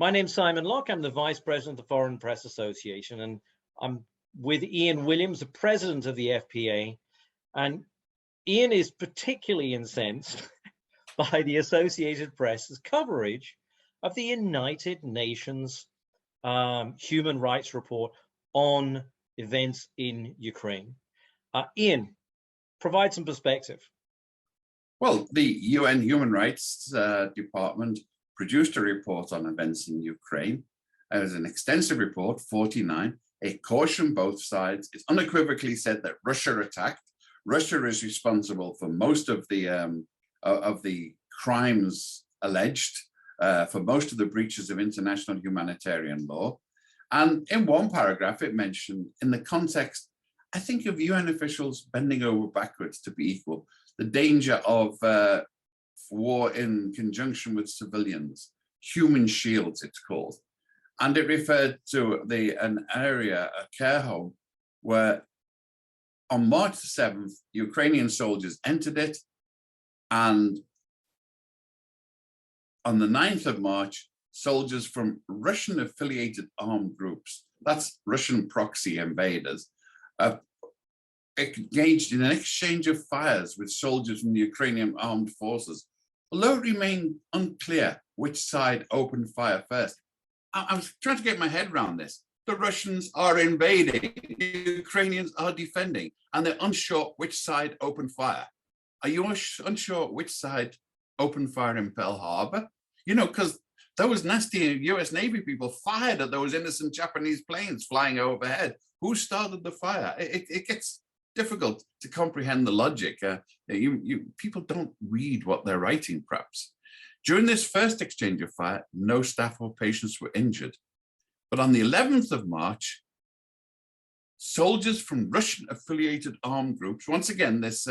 My name's Simon Locke. I'm the Vice President of the Foreign Press Association, and I'm with Ian Williams, the President of the FPA. And Ian is particularly incensed by the Associated Press's coverage of the United Nations Human Rights Report on events in Ukraine. Ian, provide some perspective. Well, the UN Human Rights Department produced a report on events in Ukraine. It was an extensive report, 49. It cautioned both sides. It unequivocally said that Russia attacked. Russia is responsible for most of the crimes alleged, for most of the breaches of international humanitarian law. And in one paragraph, it mentioned, in the context, I think, of UN officials bending over backwards to be equal, the danger of war in conjunction with civilians, human shields, it's called. And it referred to an area, a care home, where on March the 7th, Ukrainian soldiers entered it, and on the 9th of March, soldiers from Russian-affiliated armed groups, that's Russian proxy invaders, engaged in an exchange of fires with soldiers from the Ukrainian armed forces, although it remained unclear which side opened fire first. I was trying to get my head around this. The Russians are invading, the Ukrainians are defending, and they're unsure which side opened fire. Are you unsure which side opened fire in Pearl Harbor? You know, because those nasty US Navy people fired at those innocent Japanese planes flying overhead. Who started the fire? It gets difficult to comprehend the logic. People don't read what they're writing, perhaps. During this first exchange of fire, no staff or patients were injured. But on the 11th of March, soldiers from Russian-affiliated armed groups, once again, this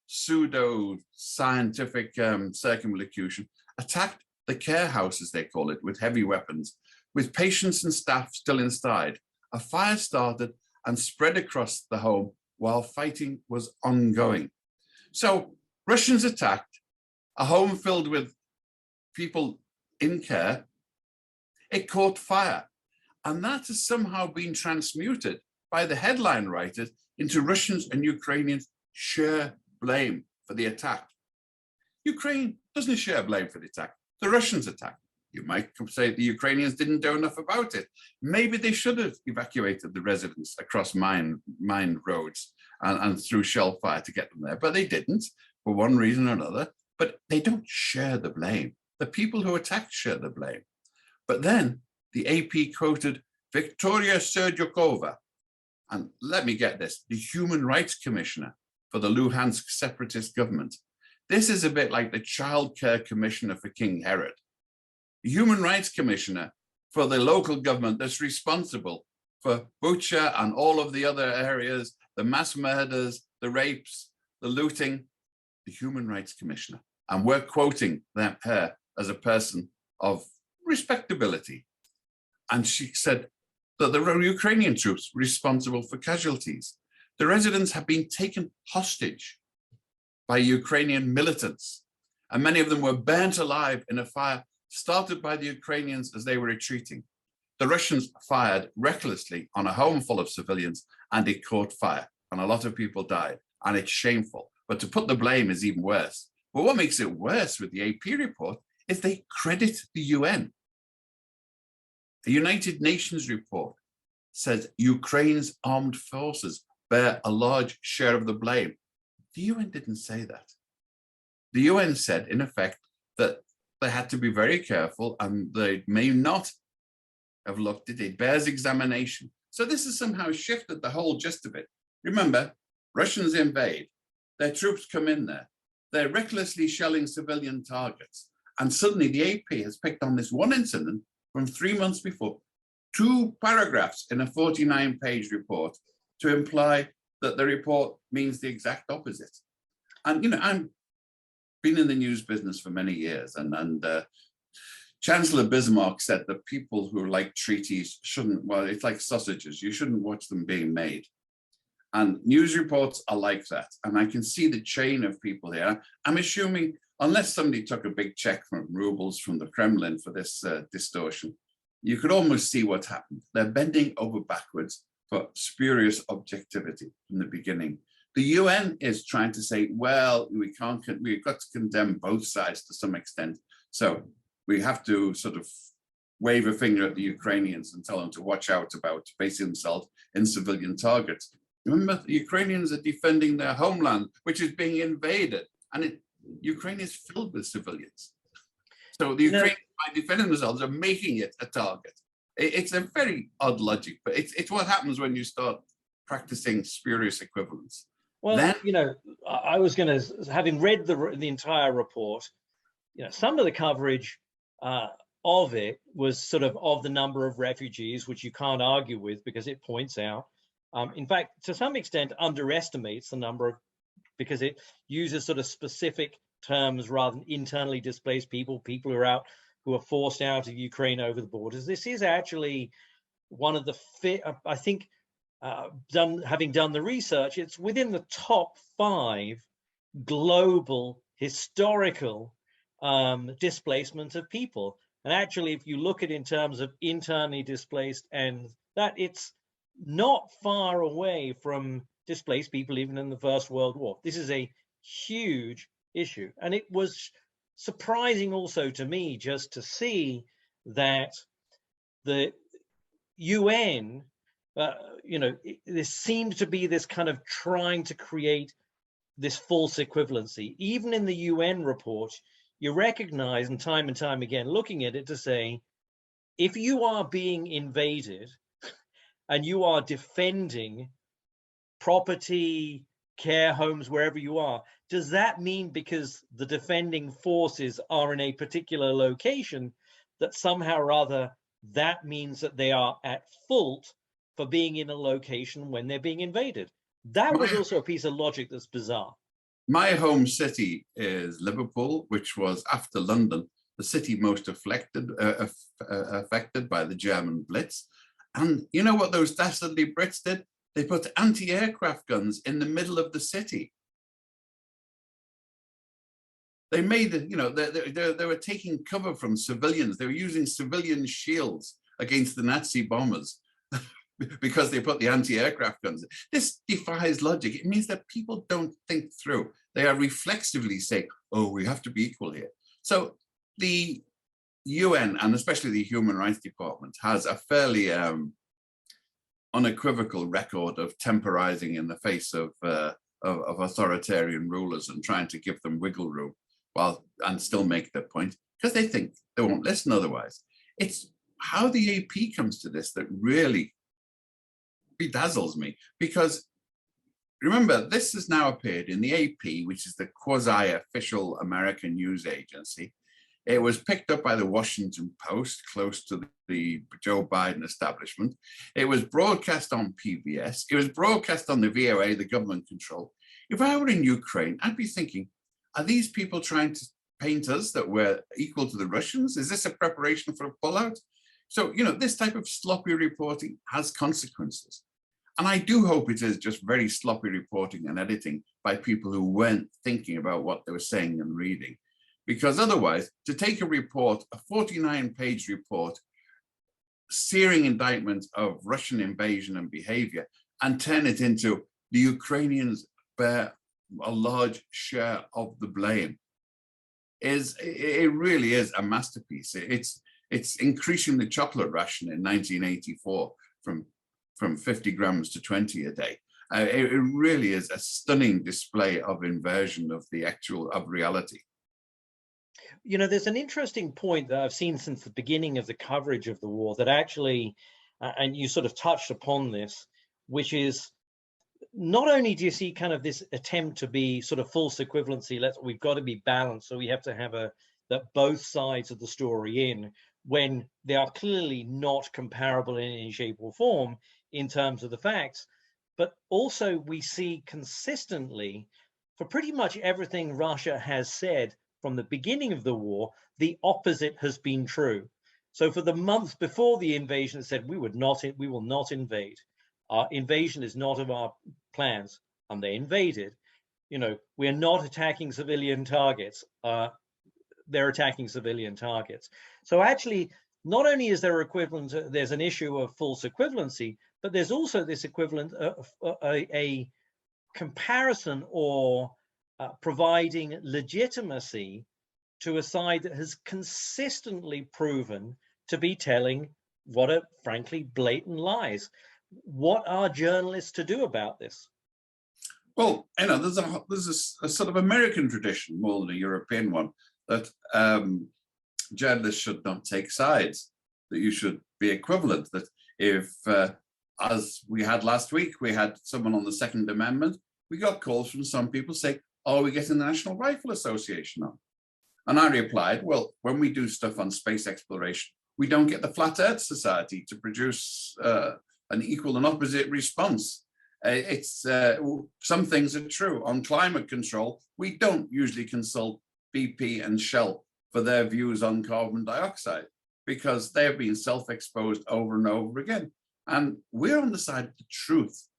pseudo-scientific circumlocution, attacked the care house, as they call it, with heavy weapons, with patients and staff still inside. A fire started and spread across the home while fighting was ongoing. So Russians attacked a home filled with people in care. It caught fire. And that has somehow been transmuted by the headline writers into Russians and Ukrainians share blame for the attack. Ukraine doesn't share blame for the attack. The Russians attacked. You might say the Ukrainians didn't do enough about it. Maybe they should have evacuated the residents across mined roads and through shell fire to get them there, but they didn't for one reason or another. But they don't share the blame. The people who attacked share the blame. But then the AP quoted Victoria Serdyukova, and let me get this, the Human Rights Commissioner for the Luhansk separatist government. This is a bit like the Child Care Commissioner for King Herod. The Human Rights Commissioner for the local government that's responsible for Bucha and all of the other areas, the mass murders, the rapes, the looting, the Human Rights Commissioner. And we're quoting her as a person of respectability. And she said that the Ukrainian troops were responsible for casualties. The residents have been taken hostage by Ukrainian militants, and many of them were burnt alive in a fire started by the Ukrainians as they were retreating. The Russians fired recklessly on a home full of civilians, and it caught fire, and a lot of people died, and it's shameful. But to put the blame is even worse. But what makes it worse with the AP report is they credit the UN. The United Nations report says Ukraine's armed forces bear a large share of the blame. The UN didn't say that. The UN said, in effect, that they had to be very careful and they may not have looked at it. It bears examination. So this has somehow shifted the whole gist of it. Remember, Russians invade, their troops come in there, they're recklessly shelling civilian targets. And suddenly the AP has picked on this one incident from 3 months before, 2 paragraphs in a 49-page report to imply that the report means the exact opposite. And, you know, I've been in the news business for many years, and Chancellor Bismarck said that people who like treaties shouldn't, well, it's like sausages, you shouldn't watch them being made. And news reports are like that. And I can see the chain of people here. I'm assuming, unless somebody took a big check from rubles from the Kremlin for this distortion, you could almost see what's happened. They're bending over backwards for spurious objectivity from the beginning. The UN is trying to say, well, we've got to condemn both sides to some extent. So we have to sort of wave a finger at the Ukrainians and tell them to watch out about basing themselves in civilian targets. Remember, the Ukrainians are defending their homeland, which is being invaded, and Ukraine is filled with civilians. So the Ukrainians, by defending themselves, are making it a target. It's a very odd logic, but it's what happens when you start practicing spurious equivalence. Well, then, I was going to, having read the entire report, some of the coverage of it was sort of the number of refugees, which you can't argue with because it points out, in fact, to some extent, underestimates the number of, because it uses sort of specific terms rather than internally displaced people who are out, who are forced out of Ukraine over the borders. This is actually one of the, I think, having done the research, it's within the top 5 global historical displacement of people. And actually, if you look at it in terms of internally displaced, and that, it's not far away from displaced people even in the First World War. This is a huge issue. And it was surprising also to me just to see that the UN, there seemed to be this kind of trying to create this false equivalency. Even in the UN report, you recognize, and time again, looking at it, to say, if you are being invaded and you are defending property, care homes, wherever you are, does that mean because the defending forces are in a particular location that somehow or other that means that they are at fault for being in a location when they're being invaded? That was also a piece of logic that's bizarre. My home city is Liverpool, which was, after London, the city most affected by the German Blitz. And you know what those dastardly Brits did? They put anti-aircraft guns in the middle of the city. They made it, they were taking cover from civilians. They were using civilian shields against the Nazi bombers because they put the anti-aircraft guns. This defies logic. It means that people don't think through. They are reflexively saying, oh, we have to be equal here. So the UN, and especially the Human Rights Department, has a fairly unequivocal record of temporizing in the face of authoritarian rulers and trying to give them wiggle room and still make their point, because they think they won't listen otherwise. It's how the AP comes to this that really bedazzles me, because remember, this has now appeared in the AP, which is the quasi-official American news agency. It was picked up by the Washington Post, close to the Joe Biden establishment. It was broadcast on PBS. It was broadcast on the VOA, the government control. If I were in Ukraine, I'd be thinking, are these people trying to paint us that we're equal to the Russians? Is this a preparation for a pullout? So, this type of sloppy reporting has consequences. And I do hope it is just very sloppy reporting and editing by people who weren't thinking about what they were saying and reading. Because otherwise, to take a report, a 49-page report, searing indictment of Russian invasion and behavior, and turn it into the Ukrainians bear a large share of the blame, it really is a masterpiece. It's increasing the chocolate ration in 1984 from 50 grams to 20 a day. It really is a stunning display of inversion of reality. There's an interesting point that I've seen since the beginning of the coverage of the war that actually, and you sort of touched upon this, which is not only do you see kind of this attempt to be sort of false equivalency, we've got to be balanced, so we have to have that both sides of the story in, when they are clearly not comparable in any shape or form in terms of the facts, but also we see consistently for pretty much everything Russia has said from the beginning of the war, the opposite has been true. So for the month before the invasion, it said we will not invade. Our invasion is not of our plans, and they invaded. We're not attacking civilian targets. They're attacking civilian targets. So actually, not only is there equivalent, there's an issue of false equivalency, but there's also this equivalent a comparison or providing legitimacy to a side that has consistently proven to be telling what are frankly blatant lies. What are journalists to do about this? Well, you know, there's a sort of American tradition more than a European one that journalists should not take sides, that you should be equivalent, that if, as we had last week, we had someone on the Second Amendment, we got calls from some people saying, oh, are we getting the National Rifle Association on? And I replied, well, when we do stuff on space exploration, we don't get the Flat Earth Society to produce an equal and opposite response. Some things are true. On climate control, we don't usually consult BP and Shell for their views on carbon dioxide because they've been self-exposed over and over again. And we're on the side of the truth.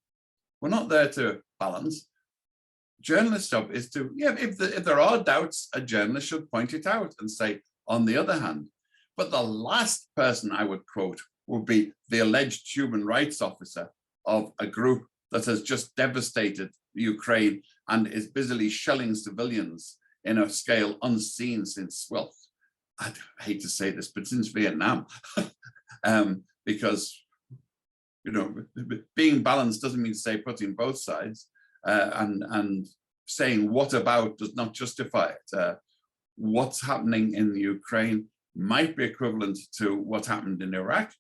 We're not there to balance. Journalist's job is to, yeah, if there are doubts, a journalist should point it out and say, on the other hand. But the last person I would quote would be the alleged human rights officer of a group that has just devastated Ukraine and is busily shelling civilians in a scale unseen since, well, I hate to say this, but since Vietnam, because, you know, being balanced doesn't mean to say putting both sides, and saying what about does not justify it. What's happening in the Ukraine might be equivalent to what happened in Iraq,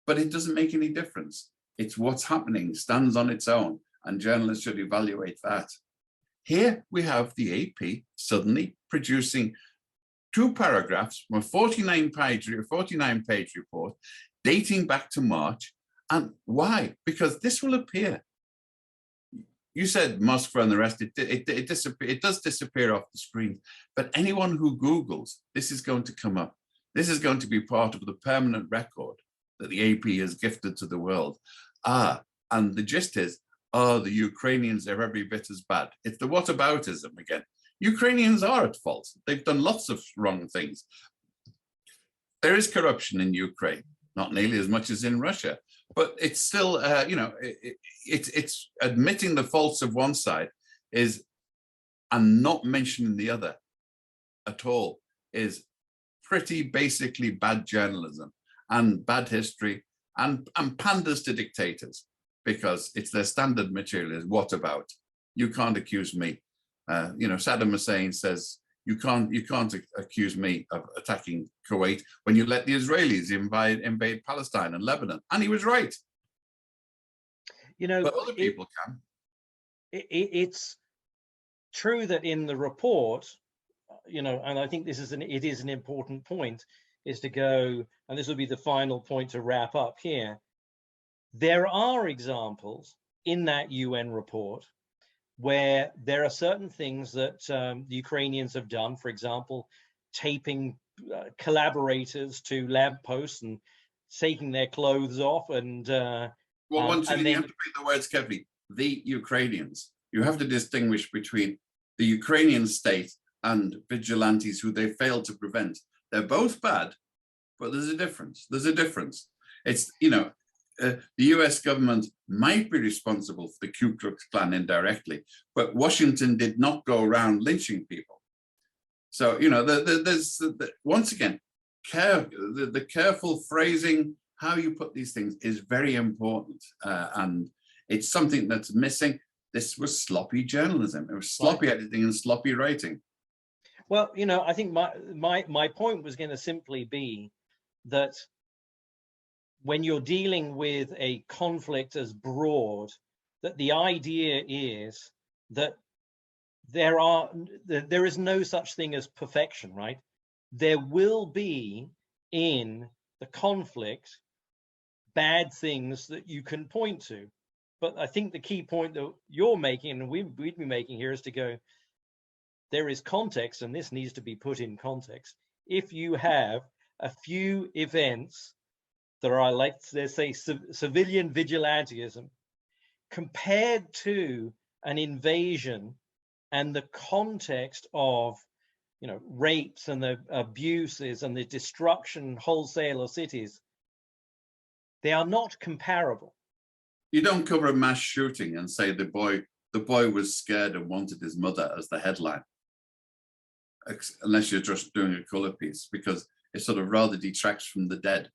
but it doesn't make any difference. It's what's happening, stands on its own, and journalists should evaluate that. Here we have the AP suddenly producing 2 paragraphs from a 49-page report dating back to March. And why? Because this will appear. You said Moscow and the rest, it does disappear off the screen. But anyone who Googles, this is going to come up. This is going to be part of the permanent record that the AP has gifted to the world. And the gist is, the Ukrainians are every bit as bad. It's the whataboutism again. Ukrainians are at fault. They've done lots of wrong things. There is corruption in Ukraine, not nearly as much as in Russia, but it's still, you know, it's admitting the faults of one side is, and not mentioning the other at all, is pretty basically bad journalism and bad history and panders to dictators, because it's their standard material is what about? You can't accuse me. You know, Saddam Hussein says, you can't accuse me of attacking Kuwait when you let the Israelis invade Palestine and Lebanon. And he was right. You know, but other people can. It's true that in the report, you know, and I think this is it is an important point, is to go, and this will be the final point to wrap up here. There are examples in that UN report where there are certain things that the Ukrainians have done, for example, taping collaborators to lampposts and taking their clothes off. And well, once again, you have to pick the words carefully. The Ukrainians. You have to distinguish between the Ukrainian state and vigilantes who they failed to prevent. They're both bad, but there's a difference. There's a difference. It's, you know, the US government might be responsible for the Ku Klux Klan indirectly, but Washington did not go around lynching people. So, you know, there's once again, the careful phrasing, how you put these things is very important. And it's something that's missing. This was sloppy journalism. It was sloppy editing and sloppy writing. Well, you know, I think my point was going to simply be that when you're dealing with a conflict as broad, that the idea is that there is no such thing as perfection, right? There will be in the conflict bad things that you can point to. But I think the key point that you're making, and we'd be making here, is to go, there is context, and this needs to be put in context. If you have a few events that are, let's say, civilian vigilantism, compared to an invasion and the context of rapes and the abuses and the destruction wholesale of cities, they are not comparable. You don't cover a mass shooting and say the boy was scared and wanted his mother as the headline, unless you're just doing a color piece, because it sort of rather detracts from the dead.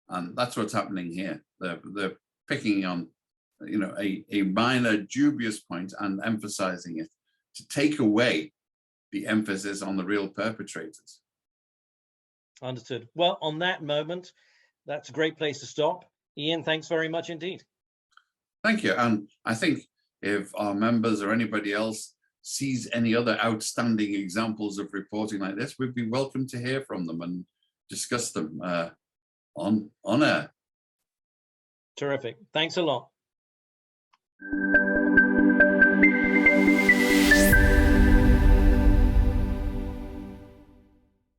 And that's what's happening here. They're picking on, a minor dubious point and emphasizing it to take away the emphasis on the real perpetrators. Understood. Well, on that moment, that's a great place to stop. Ian, thanks very much indeed. Thank you. And I think if our members or anybody else sees any other outstanding examples of reporting like this, we'd be welcome to hear from them and discuss them on air. Terrific. Thanks a lot.